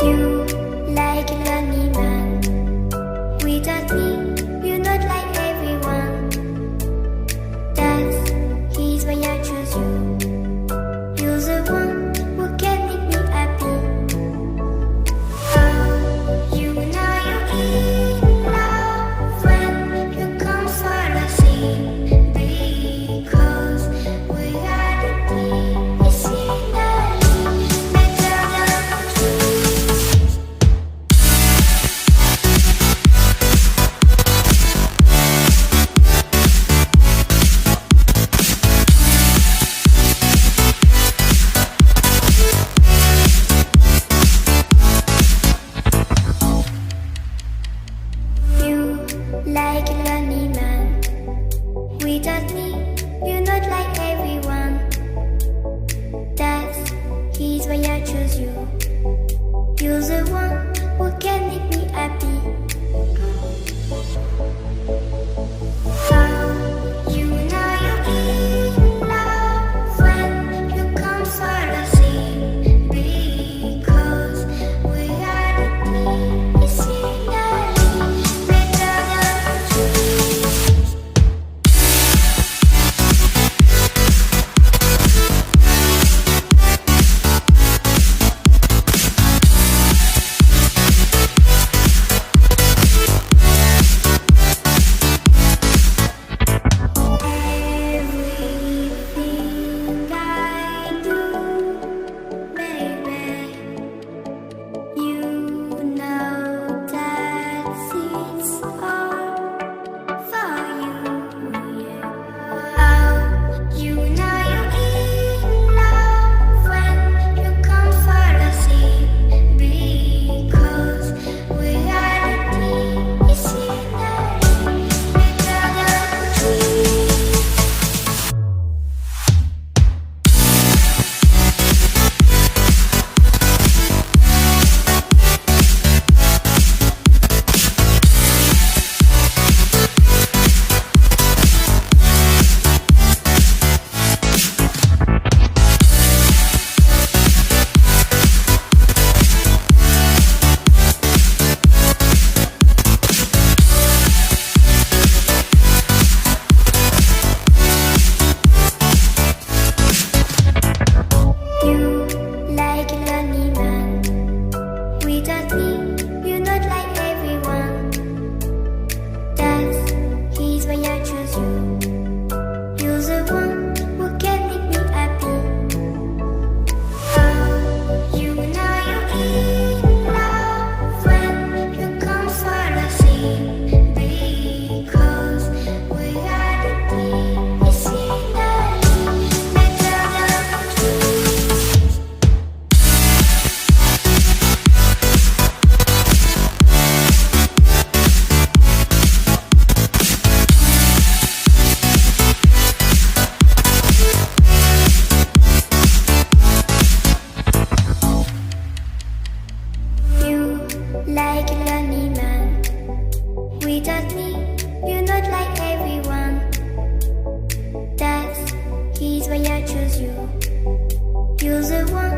You like a lonely man. Without me, you're not like everyone. That's he's why I choose you. You're the one who can make me happy. Oh, you know you're in love when you come for the sea. Because we are the deep, it's in the better than trees. You like a lonely man. Without me, you're not like everyone. That's he's why I choose you. You're the one who can make me happy. Oh, you know you're in love when you come for the sea. Because we are the deep, it's in the better than trees. Everything I do, baby, you know that it's all for you, yeah. Oh, you know you're in love when you come for the sea. Because we are the deep, it's in the better than trees. You like a lonely man. Without me, you're not like everyone. That's he's why I choose you. You're the one who can make me happy. Oh, you know you're in love when you come for the sea. Because we are the deep, it's in the better than trees. You like a lonely man. Without me, you're not like everyone. That's he's why I choose you. You're the one